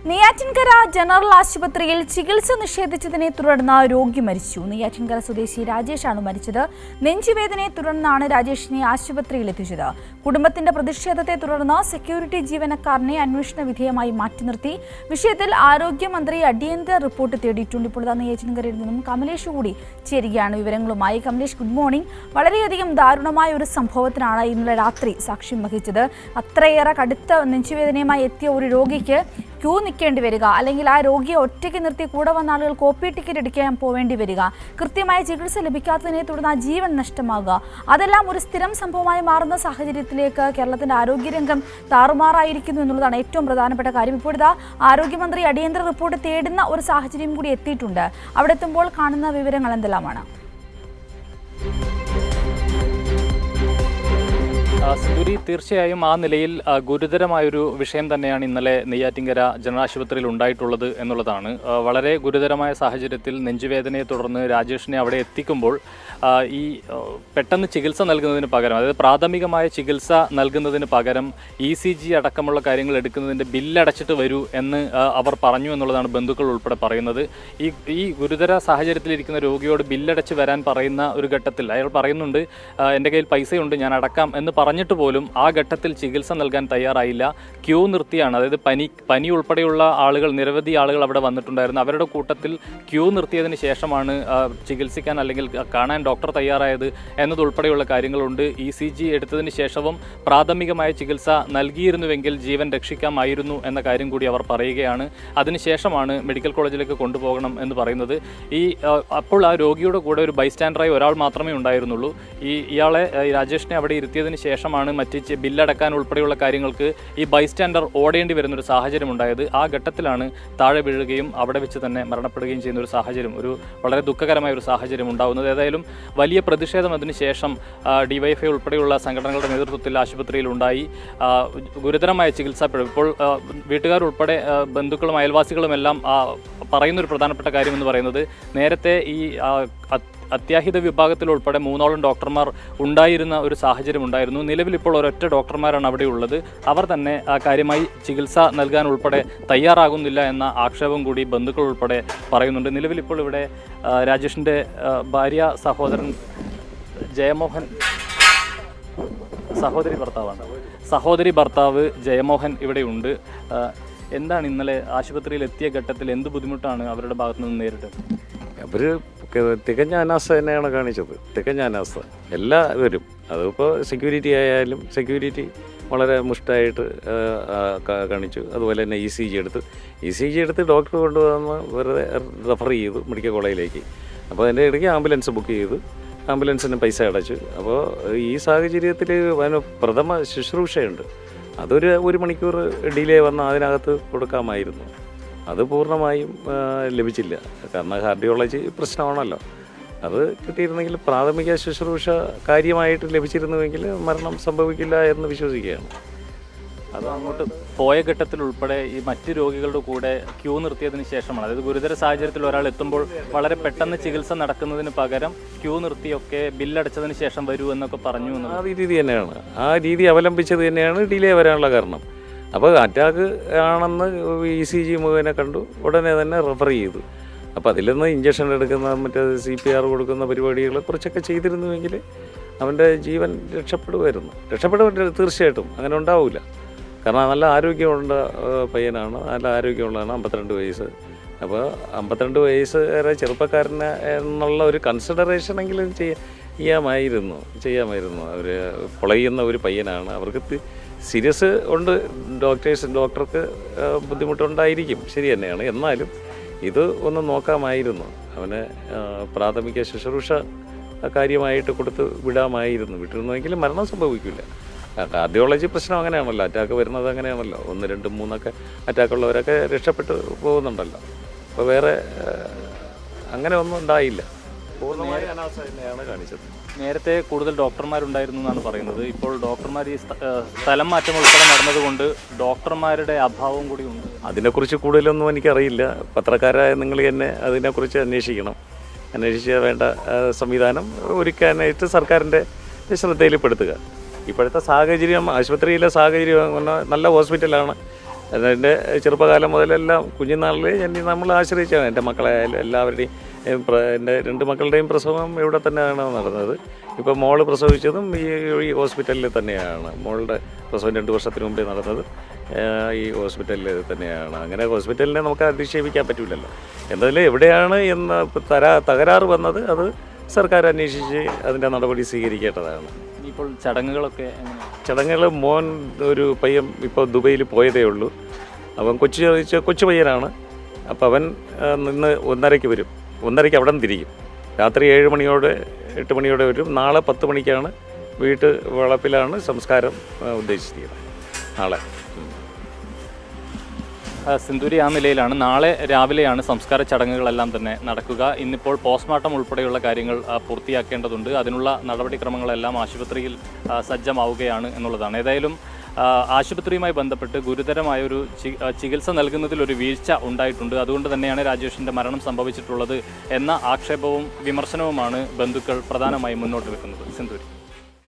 Neyyattinkara general ആശുപത്രിയിൽ ചികിത്സ നിഷേധിച്ചതിനെ തുടർന്ന് രോഗി മരിച്ചു. നെയ്യാറ്റിൻകര സ്വദേശി രാജേഷാണ് മരിച്ചത്. നെഞ്ചുവേദനയെ തുടർന്നാണ് രാജേഷിനെ ആശുപത്രിയിൽ എത്തിച്ചത്. കുടുംബത്തിന്റെ പ്രതിഷേധത്തെ തുടർന്ന് സെക്യൂരിറ്റി ജീവനക്കാരനെ അന്വേഷണ വിധേയമായി മാറ്റി നിർത്തി. വിഷയത്തിൽ ആരോഗ്യമന്ത്രി അടിയന്തര റിപ്പോർട്ട് തേടിയിട്ടുണ്ട്. ഇപ്പോൾ നെയ്യാറ്റിൻകരയിൽ നിന്നും കമലേഷ് കൂടി ചേരുകയാണ് വിവരങ്ങളുമായി. Kamlesh, good morning. വളരെയധികം ദാരുണമായ ഒരു സംഭവത്തിനാണ് ഇന്നലെ രാത്രി സാക്ഷ്യം വഹിച്ചത്. അത്രയേറെ കടുത്ത നെഞ്ചുവേദനയുമായി എത്തിയ ഒരു രോഗിക്ക് ക്യൂ നിൽക്കേണ്ടി വരിക, അല്ലെങ്കിൽ ആ രോഗിയെ ഒറ്റയ്ക്ക് നിർത്തി കൂടെ വന്ന ആളുകൾ കോപ്പി ടിക്കറ്റ് എടുക്കാൻ പോവേണ്ടി വരിക, കൃത്യമായ ചികിത്സ ലഭിക്കാത്തതിനെ തുടർന്ന് ആ ജീവൻ നഷ്ടമാകുക, അതെല്ലാം ഒരു സ്ഥിരം സംഭവമായി മാറുന്ന സാഹചര്യത്തിലേക്ക് കേരളത്തിന്റെ ആരോഗ്യരംഗം താറുമാറായിരിക്കുന്നു എന്നുള്ളതാണ് ഏറ്റവും പ്രധാനപ്പെട്ട കാര്യം. ഇപ്പോഴത്തെ ആരോഗ്യമന്ത്രി അടിയന്തര റിപ്പോർട്ട് തേടുന്ന ഒരു സാഹചര്യം കൂടി എത്തിയിട്ടുണ്ട്. അവിടെ എത്തുമ്പോൾ കാണുന്ന വിവരങ്ങൾ എന്തെല്ലാമാണ്? സിന്ധൂരി, തീർച്ചയായും ആ നിലയിൽ ഗുരുതരമായൊരു വിഷയം തന്നെയാണ് ഇന്നലെ നെയ്യാറ്റിൻകര ജനറൽ ആശുപത്രിയിൽ ഉണ്ടായിട്ടുള്ളത് എന്നുള്ളതാണ്. വളരെ ഗുരുതരമായ സാഹചര്യത്തിൽ നെഞ്ചുവേദനയെ തുടർന്ന് രാജേഷിനെ അവിടെ എത്തിക്കുമ്പോൾ ഈ പെട്ടെന്ന് ചികിത്സ നൽകുന്നതിന് പകരം, അതായത് പ്രാഥമികമായ ചികിത്സ നൽകുന്നതിന് പകരം ECG അടക്കമുള്ള കാര്യങ്ങൾ എടുക്കുന്നതിൻ്റെ ബില്ലടച്ചിട്ട് വരൂ എന്ന് അവർ പറഞ്ഞു എന്നുള്ളതാണ് ബന്ധുക്കൾ ഉൾപ്പെടെ പറയുന്നത്. ഈ ഗുരുതര സാഹചര്യത്തിലിരിക്കുന്ന രോഗിയോട് ബില്ലടച്ച് വരാൻ പറയുന്ന ഒരു ഘട്ടത്തിൽ അയാൾ പറയുന്നുണ്ട്, എൻ്റെ കയ്യിൽ പൈസയുണ്ട്, ഞാൻ അടക്കാം എന്ന് പറഞ്ഞിട്ട് പോലും ആ ഘട്ടത്തിൽ ചികിത്സ നൽകാൻ തയ്യാറായില്ല. ക്യൂ നിർത്തിയാണ്, അതായത് പനി ഉൾപ്പെടെയുള്ള ആളുകൾ, നിരവധി ആളുകൾ അവിടെ വന്നിട്ടുണ്ടായിരുന്നു. അവരുടെ കൂട്ടത്തിൽ ക്യൂ നിർത്തിയതിന് ശേഷമാണ് ചികിത്സിക്കാൻ അല്ലെങ്കിൽ കാണാൻ ഡോക്ടർ തയ്യാറായത് എന്നതുൾപ്പെടെയുള്ള കാര്യങ്ങളുണ്ട്. ECG എടുത്തതിന് ശേഷവും പ്രാഥമികമായ ചികിത്സ നൽകിയിരുന്നുവെങ്കിൽ ജീവൻ രക്ഷിക്കാമായിരുന്നു എന്ന കാര്യം കൂടി അവർ പറയുകയാണ്. അതിനുശേഷമാണ് മെഡിക്കൽ കോളേജിലേക്ക് കൊണ്ടുപോകണം എന്ന് പറയുന്നത്. അപ്പോൾ ആ രോഗിയുടെ കൂടെ ഒരു ബൈസ്റ്റാൻഡറായി ഒരാൾ മാത്രമേ ഉണ്ടായിരുന്നുള്ളൂ. ഇയാളെ രാജേഷിനെ അവിടെ ഇരുത്തിയതിന് ശേഷമാണ് മറ്റ് ബില്ലടക്കാൻ ഉൾപ്പെടെയുള്ള കാര്യങ്ങൾക്ക് ഈ ബൈസ്റ്റാൻഡർ ഓടേണ്ടി വരുന്നൊരു സാഹചര്യം ഉണ്ടായത്. ആ ഘട്ടത്തിലാണ് താഴെ വീഴുകയും അവിടെ വെച്ച് തന്നെ മരണപ്പെടുകയും ചെയ്യുന്ന ഒരു സാഹചര്യം, ഒരു വളരെ ദുഃഖകരമായ ഒരു സാഹചര്യം ഉണ്ടാകുന്നത്. ഏതായാലും വലിയ പ്രതിഷേധം അതിനുശേഷം DYFI ഉൾപ്പെടെയുള്ള സംഘടനകളുടെ നേതൃത്വത്തിൽ ആശുപത്രിയിൽ ഉണ്ടായി. ഗുരുതരമായ ചികിത്സാ പിഴവ് ഇപ്പോൾ വീട്ടുകാരുൾപ്പെടെ ബന്ധുക്കളും അയൽവാസികളും എല്ലാം പറയുന്നൊരു പ്രധാനപ്പെട്ട കാര്യമെന്ന് പറയുന്നത്, നേരത്തെ ഈ അത്യാഹിത വിഭാഗത്തിൽ ഉൾപ്പെടെ 3 ഡോക്ടർമാർ ഉണ്ടായിരുന്ന ഒരു സാഹചര്യം ഉണ്ടായിരുന്നു. നിലവിൽ ഇപ്പോൾ ഒരൊറ്റ ഡോക്ടർമാരാണ് അവിടെ ഉള്ളത്. അവർ തന്നെ കാര്യമായി ചികിത്സ നൽകാൻ ഉൾപ്പെടെ തയ്യാറാകുന്നില്ല എന്ന ആക്ഷേപം കൂടി ബന്ധുക്കൾ ഉൾപ്പെടെ പറയുന്നുണ്ട്. നിലവിൽ ഇപ്പോൾ ഇവിടെ രാജേഷിൻ്റെ ഭാര്യ സഹോദരൻ ജയമോഹൻ, സഹോദരി ഭർത്താവ് ജയമോഹൻ ഇവിടെയുണ്ട്. എന്താണ് ഇന്നലെ ആശുപത്രിയിൽ എത്തിയ ഘട്ടത്തിൽ എന്ത് ബുദ്ധിമുട്ടാണ് അവരുടെ ഭാഗത്തു നിന്ന് നേരിട്ടത്? അവർ തികഞ്ഞ അനാസ്ഥ തന്നെയാണ് കാണിച്ചത്. തികഞ്ഞ അനാസ്ഥ എല്ലാവരും. അതിപ്പോൾ സെക്യൂരിറ്റി ആയാലും സെക്യൂരിറ്റി വളരെ മുഷ്ടായിട്ട് കാണിച്ചു. അതുപോലെ തന്നെ ECG എടുത്ത് ഡോക്ടർ കൊണ്ടുവന്ന് വെറുതെ റെഫർ ചെയ്തു മെഡിക്കൽ കോളേജിലേക്ക്. അപ്പോൾ അതിൻ്റെ ഇടയ്ക്ക് ആംബുലൻസ് ബുക്ക് ചെയ്തു, ആംബുലൻസിന് പൈസ അടച്ചു. അപ്പോൾ ഈ സാഹചര്യത്തിൽ പ്രഥമ ശുശ്രൂഷയുണ്ട്, അതൊരു 1 മണിക്കൂർ ഡിലേ വന്ന് അതിനകത്ത് കൊടുക്കാമായിരുന്നു. അത് പൂർണ്ണമായും ലഭിച്ചില്ല. കാരണം കാർഡിയോളജി പ്രശ്നമാണല്ലോ. അത് കിട്ടിയിരുന്നെങ്കിൽ, പ്രാഥമിക ശുശ്രൂഷ കാര്യമായിട്ട് ലഭിച്ചിരുന്നുവെങ്കിൽ മരണം സംഭവിക്കില്ല എന്ന് വിശ്വസിക്കുകയാണ്. അത് അങ്ങോട്ട് പോയ ഘട്ടത്തിൽ ഉൾപ്പെടെ ഈ മറ്റ് രോഗികളുടെ കൂടെ ക്യൂ നിർത്തിയതിന് ശേഷമാണ്, അതായത് ഗുരുതര സാഹചര്യത്തിൽ ഒരാൾ എത്തുമ്പോൾ വളരെ പെട്ടെന്ന് ചികിത്സ നടക്കുന്നതിന് പകരം ക്യൂ നിർത്തിയൊക്കെ ബില്ലടച്ചതിന് ശേഷം വരൂ എന്നൊക്കെ പറഞ്ഞു. ആ രീതി തന്നെയാണ്, ആ രീതി അവലംബിച്ചത് തന്നെയാണ് ഡിലേ വരാനുള്ള കാരണം. അപ്പോൾ അറ്റാക്ക് ആണെന്ന് ECG മുഖേന കണ്ടു, ഉടനെ തന്നെ റെഫർ ചെയ്തു. അപ്പോൾ അതിൽ നിന്ന് ഇഞ്ചക്ഷൻ എടുക്കുന്ന, മറ്റേ CPR കൊടുക്കുന്ന പരിപാടികളെ കുറിച്ചൊക്കെ ചെയ്തിരുന്നുവെങ്കിൽ അവൻ്റെ ജീവൻ രക്ഷപ്പെടുമായിരുന്നു. തീർച്ചയായിട്ടും അങ്ങനെ ഉണ്ടാവില്ല. കാരണം നല്ല ആരോഗ്യമുള്ള പയ്യനാണ്, നല്ല ആരോഗ്യമുള്ളതാണ്. 52 വയസ്സ്. അപ്പോൾ 52 വയസ്സ് വരെ ചെറുപ്പക്കാരന് എന്നുള്ള ഒരു കൺസിഡറേഷനെങ്കിലും ചെയ്യാമായിരുന്നു. അവർ പൊളയുന്ന ഒരു പയ്യനാണ്. അവർക്ക് സീരിയസ് ഉണ്ട്, ഡോക്ടർക്ക് ബുദ്ധിമുട്ടുണ്ടായിരിക്കും, ശരി തന്നെയാണ്. എന്നാലും ഇത് ഒന്ന് നോക്കാമായിരുന്നു. അവന് പ്രാഥമിക ശുശ്രൂഷ കാര്യമായിട്ട് കൊടുത്ത് വിട്ടിരുന്നുവെങ്കിൽ മരണം സംഭവിക്കില്ല. കാർഡിയോളജി പ്രശ്നം അങ്ങനെയാണല്ലോ, അറ്റാക്ക് വരുന്നത് അങ്ങനെയാണല്ലോ. 1, 2, 3 അറ്റാക്കുള്ളവരൊക്കെ രക്ഷപ്പെട്ട് പോകുന്നുണ്ടല്ലോ. അപ്പോൾ വേറെ അങ്ങനെ ഒന്നും ഉണ്ടായില്ല. പൂർണ്ണമായ അനാസ്ഥ തന്നെയാണ് കാണിച്ചത്. നേരത്തെ കൂടുതൽ ഡോക്ടർമാരുണ്ടായിരുന്നു എന്നാണ് പറയുന്നത്. ഇപ്പോൾ ഡോക്ടർമാർ ഈ സ്ഥലം മാറ്റം ഉൾപ്പെടെ നടന്നതുകൊണ്ട് ഡോക്ടർമാരുടെ അഭാവം കൂടി ഉണ്ട്. അതിനെക്കുറിച്ച് കൂടുതലൊന്നും എനിക്കറിയില്ല. പത്രക്കാരായ നിങ്ങൾ തന്നെ അതിനെക്കുറിച്ച് അന്വേഷിച്ച് വേണ്ട സംവിധാനം ഒരുക്കാനായിട്ട് സർക്കാരിൻ്റെ ശ്രദ്ധയിൽപ്പെടുത്തുക. ഇപ്പോഴത്തെ സാഹചര്യം, ആശുപത്രിയിലെ സാഹചര്യം നല്ല ഹോസ്പിറ്റലാണ്, എൻ്റെ ചെറുപ്പകാലം മുതലെല്ലാം കുഞ്ഞുനാളിൽ നമ്മൾ ആശ്രയിച്ചാണ് എൻ്റെ മക്കളെ എല്ലാവരുടെയും എൻ്റെ 2 മക്കളുടെയും പ്രസവം ഇവിടെ തന്നെയാണ് നടന്നത്. ഇപ്പോൾ മോള് പ്രസവിച്ചതും ഈ ഹോസ്പിറ്റലിൽ തന്നെയാണ്. മോളുടെ പ്രസവം 2 വർഷത്തിന് മുമ്പേ നടന്നത് ഈ ഹോസ്പിറ്റലിൽ തന്നെയാണ്. അങ്ങനെ ഹോസ്പിറ്റലിനെ നമുക്ക് അധിക്ഷേപിക്കാൻ പറ്റില്ലല്ലോ. എന്തായാലും എവിടെയാണ് എന്ന് തകരാറ് വന്നത് അത് സർക്കാർ അന്വേഷിച്ച് അതിൻ്റെ നടപടി സ്വീകരിക്കേണ്ടതാണ്. ഇപ്പോൾ ചടങ്ങുകളൊക്കെ ചടങ്ങുകൾ മോൻ ഒരു പയ്യൻ ഇപ്പോൾ ദുബൈയിൽ പോയതേ ഉള്ളൂ. അവൻ കൊച്ചു പയ്യനാണ്. അപ്പോൾ അവൻ നിന്ന് 1:30 വരും. 1:30 അവിടെ നിന്ന് തിരിക്കും. രാത്രി 7 മണിയോടെ 8 മണിയോടെ വരും. നാളെ 10 മണിക്കാണ് വീട്ട് വളപ്പിലാണ് സംസ്കാരം ഉദ്ദേശിച്ചിരിക്കുന്നത് നാളെ. സിന്ദൂരി ആ നിലയിലാണ്. നാളെ രാവിലെയാണ് സംസ്കാര ചടങ്ങുകളെല്ലാം തന്നെ നടക്കുക. ഇന്നിപ്പോൾ പോസ്റ്റ്മോർട്ടം ഉൾപ്പെടെയുള്ള കാര്യങ്ങൾ പൂർത്തിയാക്കേണ്ടതുണ്ട്. അതിനുള്ള നടപടിക്രമങ്ങളെല്ലാം ആശുപത്രിയിൽ സജ്ജമാവുകയാണ് എന്നുള്ളതാണ്. ഏതായാലും ആശുപത്രിയുമായി ബന്ധപ്പെട്ട് ഗുരുതരമായൊരു ചികിത്സ നൽകുന്നതിലൊരു വീഴ്ച ഉണ്ടായിട്ടുണ്ട്. അതുകൊണ്ട് തന്നെയാണ് രാജേഷിൻ്റെ മരണം സംഭവിച്ചിട്ടുള്ളത് എന്ന ആക്ഷേപവും വിമർശനവുമാണ് ബന്ധുക്കൾ പ്രധാനമായും മുന്നോട്ട് വെക്കുന്നത്. സിന്ദൂരി.